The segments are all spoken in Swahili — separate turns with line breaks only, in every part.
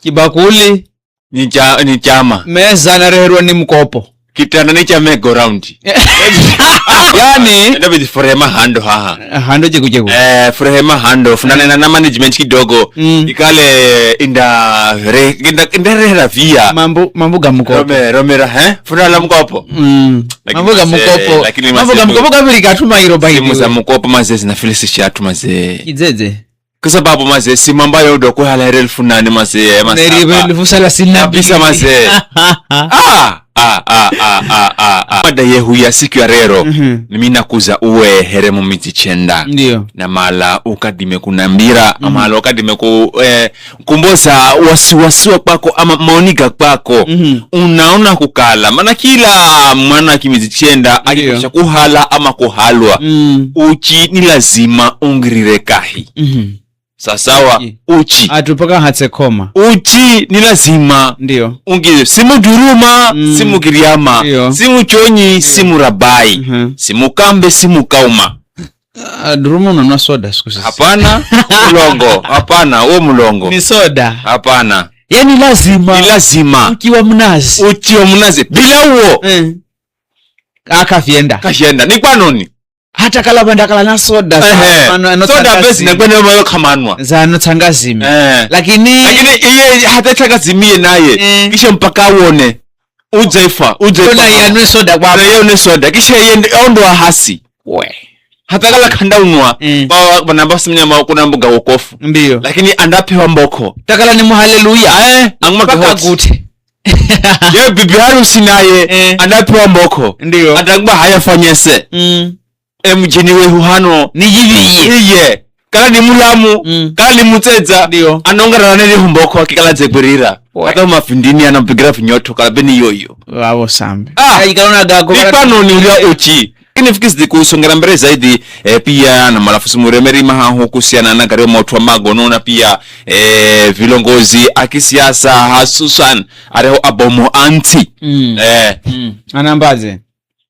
Kibakuli
ni chama.
Meza na reherwa ni mkopo.
Kitanda ni cha mego round.
Yani
ndio bidifurema hando haha.
Hando jegu.
Furema hando funana na management kidogo. Ikale inda rehera via.
Mambo ga mkopo.
Romera funala mkopo.
Mambo ga mkopo. Mambo ga mkopo kabiri gatuma iro bayi.
Simu za mkopo mazezi na filisi shatu mazee.
Kizeze.
Kwa sababu mazee simu ambayo ndo kwa hala elfu nani mazee.
Elfu 30
kabisa mazee. Mada yehu ya siku ya rero Mimi kuza uwe heremu mizichenda.
Ndiyo.
Na mala ukadime kunambira Amala ukadime kumboza wasiwasiwa kwako ama maoniga kwako Unaona kukala Mana kila mwana kimizichenda Akikisha kuhala ama kuhalwa Uchi ni lazima ungirire kahi Sasawa uchi
atupaka hatse koma.
Uchi ni lazima.
Ndiyo.
Ungire simu duruma, simu giriama, simu chonyi, simu rabai, simu kambe, simu kauma.
Duruma unanua soda siku sasa.
Hapana, mulongo. Hapana, uo mulongo.
Ni soda.
Hapana.
Yani lazima.
Ni lazima.
Uchi wa mnazi.
Uchi wa mnazi. Bila uo.
Kafienda.
Ni kwa noni?
Hata kala bandakala na soda.
Soda besi na kwene mwayo kamanwa.
Zano tangazimi. Lakini
iye hata tangazimie naye. Kisha mpaka uone. Uzefa.
Kuna yanwe soda kwa.
Na yone soda. Kisha yende ondo wa hasi. Hata kala kanda unwa. Wanabasi mnyama kuna mbuga wokofu.
Ndiyo.
Lakini andapewa mboko.
Takala ni muhaleluya.
Angumaka gute. Ye bibi harusi naye. Andapewa mboko.
Ndiyo.
Atagba haya fanyese. Mjini wehu hano
ni jiviye
kala ni mulamu kala ni muteza anongara nene humboko akikala zegurira hata mafindini anampigira vinyoto kala beni yoyo
wao sambe
ikalaona gago nipano ni ulia uchi Inifikisi kusongera mbele zaidi pia na malafusi muremeri mahahu kusiana na gari moto wa magonona pia vilongozi akisiasa hasusan areho abomo anti
anambaze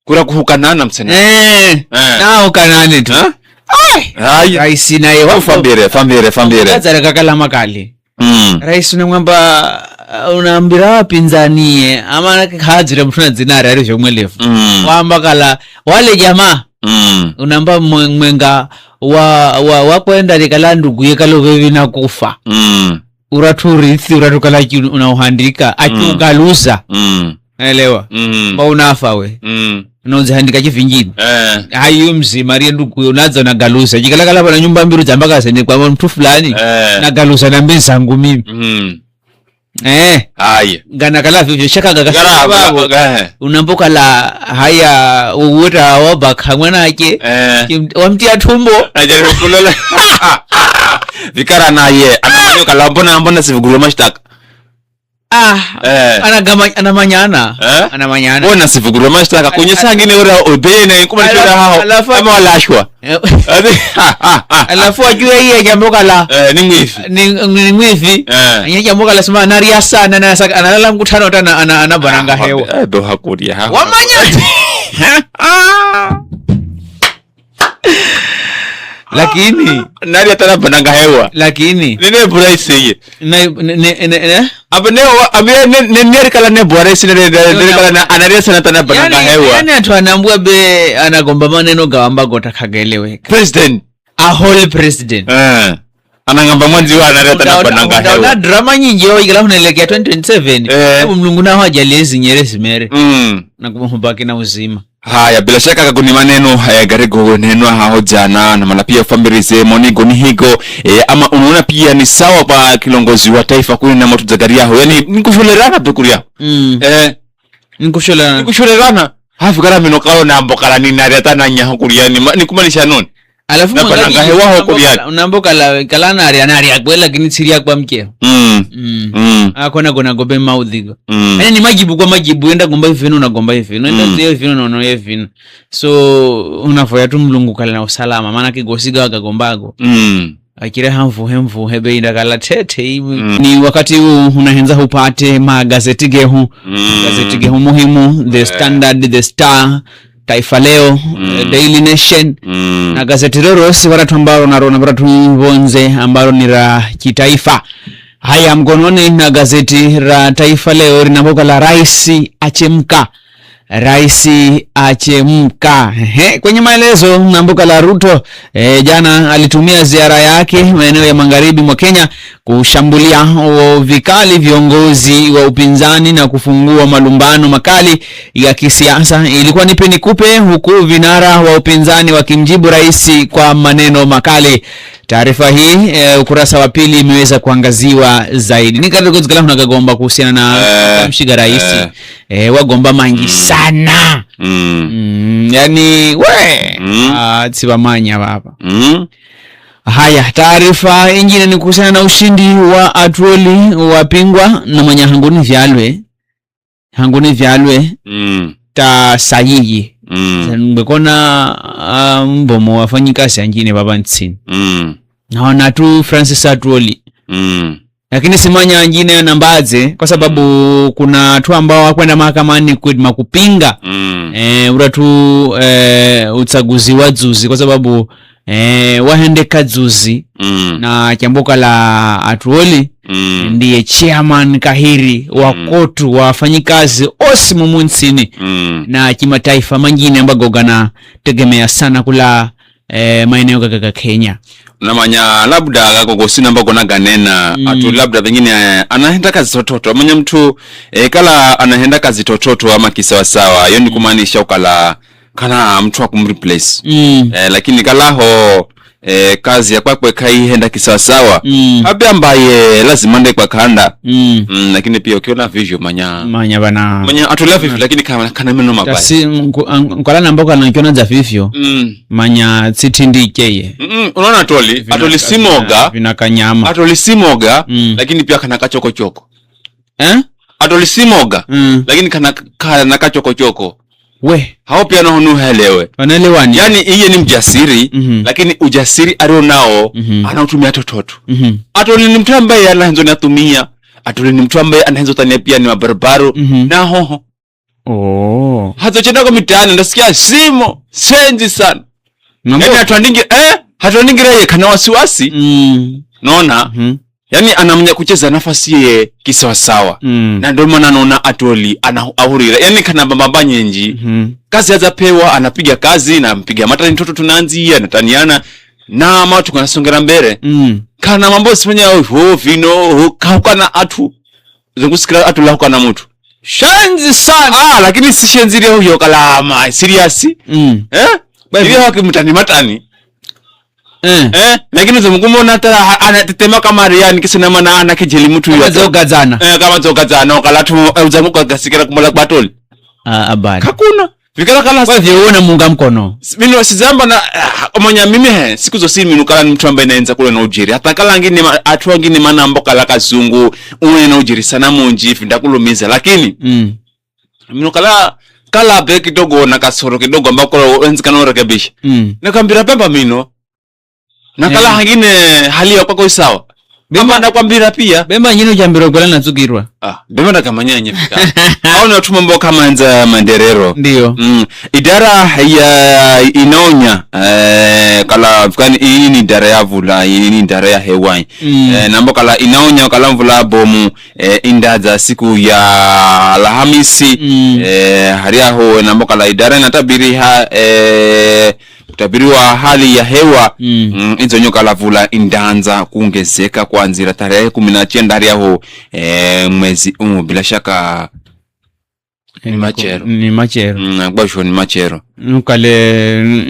kura kuhukanana msani
na ukanane tu raisi na yewa
fambire
kazare kakala makali raisi unamwamba unambira wapinzanie ama hajire mtuna zinari ari shomwelefu wamba kala wale jamaa unamba mwenga wakwenda likala ndugu yekalo vevi na kufa uraturithi uratukala unauhandika akiugaluza elewa ba unafa we unaanza handika kivingine hayo mzima rie ndugu unaanza na galusa jikalakala bana nyumba mbiru jambaka sene kwa mtu fulani na galusa na mbenza zangu mimi
haya
gana kala vivyo shaka gakasa babo unamboka la haya uweta wabaka mwana yake wamtia tumbo
ajaribu kulola vikara naye anamanyoka la mbona sivuguru mashtaka
anamanyana
bona sivuguru mashtaka kunyesa ngine ora obene kuma chora hao kama walashwa
alafu ajue yeye jamboka la ni mwifi yeye jamboka la sema naria sana na analala mkutano tena anabananga hewa
ndo hakuria hao
wamanya lakini
nari atana bananga hewa
lakini
nene buraisi ye
abane
nene kala ne buraisi nene kala na anaria sana tana bananga hewa
yani atu anambua be anagomba maneno gawamba gota kagelewe
president
a whole president
anangamba mwanzi wa anaria tana bananga hewa
na drama nyingi yo igala unaelekea 2027 hebu mlungu na hajalezi nyerezi mere na kumubaki na uzima.
Haya bila shaka kaguni maneno garego neno hao jana na mala pia fambilize monigo ni higo ama unaona pia ni sawa kwa kilongozi wa taifa kuni na moto zagaria ho yani nikusholerana bekuria nikusholerana hafi kala minokao na mbokala ni nareta na nya kuria ni kumalisha noni
alafu
mwananga hewa ho kuria
unamboka la kala na ari kwela kini siria kwa mkeo akona gona gobe maudhigo yani ni majibu kwa majibu enda gomba hivino na gomba hivino enda zio hivino na hivino so unafoya tu mlungu kala na usalama maana kigosiga wakagombago akire hemvu hebe inda kala tete ni wakati unahenza upate magazeti gehu gazeti gehu muhimu The Standard, The Star, Taifa Leo, Daily Nation na gazeti lolosi waratu ambalo narona waratu bonze ambalo ni la kitaifa Haya, mkononi na gazeti la Taifa Leo linamboka la rais achemka. Rais achemka. Kwenye maelezo namboka la Ruto jana alitumia ziara yake maeneo ya magharibi mwa Kenya kushambulia vikali viongozi wa upinzani na kufungua malumbano makali ya kisiasa. Ilikuwa nipe nikupe, huku vinara wa upinzani wakimjibu rais kwa maneno makali. Taarifa hii ukurasa wa pili imeweza kuangaziwa zaidi. Ni katika kuzikala kuna kagomba kuhusiana na mshiga rais. Wagomba mangi sana. Yani tsibamanya baba. Haya, taarifa ingine ni kuhusiana na ushindi wa Atwoli wapingwa na mwenye Hanguni Vyalwe ta sahihi. Mbekona mbomo wafanyikazi wengine baba ntsini. Naona tu Francis Atwoli. Lakini simanya wengine nambaze kwa sababu kuna watu ambao wakwenda mahakamani kupinga uratu uchaguzi wa juzi kwa sababu wahendeka juzi na chamboka la Atwoli ndiye chairman kahiri wa kotu wafanyikazi osi mumu nchini na kimataifa mengine ambago gana tegemea sana kula maeneo kaka Kenya.
Namanya labda gagogosina ambago naganena atu labda pengine anahenda kazi tototo amanya mtu kala anahenda kazi tototo ama kisawasawa hiyo ni kumaanisha ukala kana mtu wa kumreplace lakini kalaho kazi ya kwakwe kaihenda kisawasawa habi ambaye lazima ndekwa kanda lakini pia ukiona visual manya bana atula vivyo lakini kana meno mabaya
si ngala nambako anakiona za vivyo manya sitindikeye
unaona atoli simoga
vinakanyama
atoli simoga lakini pia kana kachoko atoli simoga lakini kana kachoko
we
hao pia na hunu helewe
wanaelewani
yani iye ni mjasiri lakini ujasiri alio nao anautumia tototo Atoli ni mtu ambaye anaanza natumia Atoli ni mtu ambaye anaanza tania pia ni mabarabaro na hoho hato chenda kwa mitaani ndasikia simo senji sana yani hatuandingi raye kana wasiwasi naona yani anamnya kucheza nafasi ye kisawasawa na ndio maana naona Atwoli anahurira yani kana baba nyenji kazi azapewa anapiga kazi na mpiga matani mtoto tunaanzia anataniana na matu kanasongera mbele kana mambo sifanya vino kana atu zungusikira atu la kana mtu shanzi sana lakini si shenzi leo huyo kalama serious hivi haki mtani matani lakini zomkumona hata anatetema kama Rian kisina maana ana kijeli mtu
yule
kama zogazana okalatu uzangu kwa gasikira kumola batoli
abani
hakuna vikala kala
kwa hivyo uone munga mkono
mimi wasizamba na omonya mimi siku zo simi nukala mtu ambaye naenza kule na ujiri hata kala ngine atu ngine maana mboka la kazungu uwe na ujiri sana munji ndakulumiza lakini mimi nukala kala be kidogo na kasoro kidogo ambako wenzikana urekebisha nakambira pemba mino nakala hangine hali ya kwako isawa bemba nakwambira pia
bemba nyino jambiro gola nazugirwa
bemba ndakamanya nyefika au na tuma mboka manza manderero
ndio
idara ya inonya kala fukani hii ni idara ya vula hii ni idara ya hewani na mboka la inonya kala mvula bomu indaza siku ya Alhamisi hariaho na mboka la idara inatabiri utabiri wa hali ya hewa hizo nyoka la vula indanza kuongezeka kuanzia tarehe 19 hariaho mwezi bila shaka ni machero ngwasho ni machero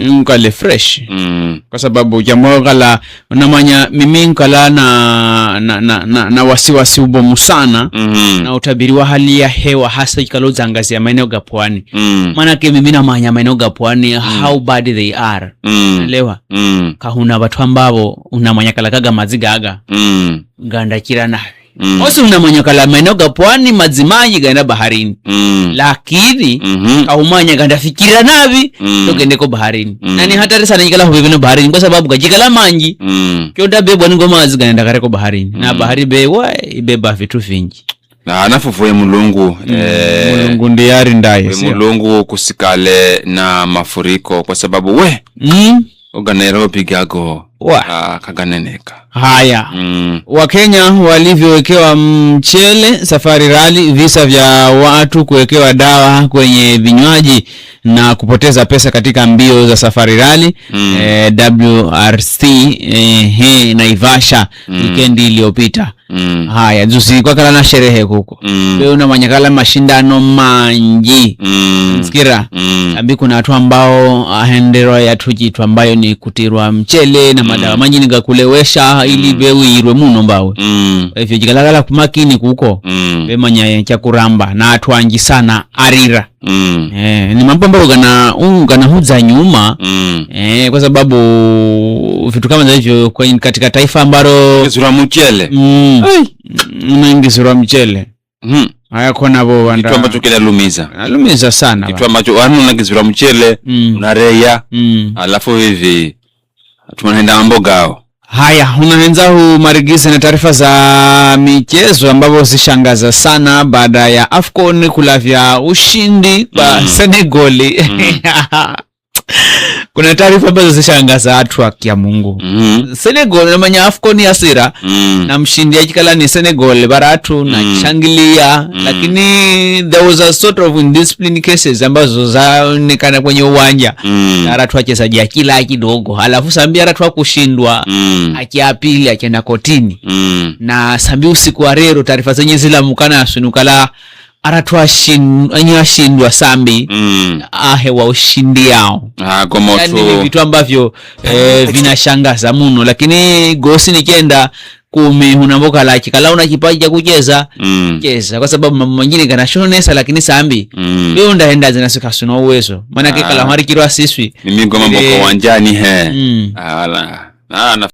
nkale fresh kwa sababu jambo kala unamanya mimi nkala na wasiwasi ubomu sana na utabiri wa hali ya hewa hasa ikaloza angazia maeneo ga pwani maana ke mimi na manya maeneo ga pwani how bad they are elewa kahuna watu ambao unamanya kala kaga mazigaga gandakira na Osu unamanya kala maeneo ga pwani mazimaji gaenda baharini lakini kaumanya ganda fikira navi togendeko baharini nani hatari sana jikala hubebe na baharini kwa sababu gajikala manji kyoda bebo ni ngoma gaenda kareko baharini na bahari bewa ibeba vitu vingi
na anafufuye mulungu
mulungu ndiyari ndaye
mulungu kusikale na mafuriko kwa sababu we uga Nairobi gago kaganeneka.
Haya. Wakenya walivyowekewa mchele Safari Rally, visa vya watu kuwekewa dawa kwenye vinywaji na kupoteza pesa katika mbio za Safari Rally WRC Naivasha weekend iliyopita. Haya, juzi kwa kala na sherehe kuko. Leo na manyakala mashindano manji. Msikira. Ambi kuna watu ambao ahendero ya tujitu ambayo ni kutirwa mchele na madawa manji nigakulewesha ili bewirwe muno mbawe. Hivyo jigalagala kumakini kuko. Bemanya cha kuramba na atuanji sana arira. Ni mambo ambayo gana huza nyuma. Kwa sababu vitu kama hivyo katika taifa ambalo
ngizura mchele.
Ngizura mchele. Haya kona bo wanda.
Kitu ambacho kinalumiza.
Alumiza sana.
Kitu ambacho unangizura mchele, unareya, alafu hivi tunaenda mbogao.
Haya, unaenza Marigise na taarifa za michezo ambapo zishangaza sana baada ya AFCON kulavya ushindi kwa Senegal. Kuna taarifa ambazo zishangaza watu wa Mungu. Senegal namanya AFCON ya sira na mshindi akikala ni Senegal baratu na shangilia, lakini there was a sort of indiscipline cases ambazo zaonekana kwenye uwanja. Watu wachezaji akila kidogo, alafu sambi watu kushindwa akiapili akienda kotini. Na sambi usiku wa rero taarifa zenye zila mukana asunukala aratwa ashindwa sambi wa ushindi yao. Yani vitu ambavyo vinashangaza muno, lakini gosi nikienda kumi unamboka laki kala una kipaji cha kucheza cheza, kwa sababu mambo mengine ganashonesa, lakini sambi wewe ndaenda zinasika suna uwezo maana kala mari kirwa siswi
mimi ngoma mboko wanjani ala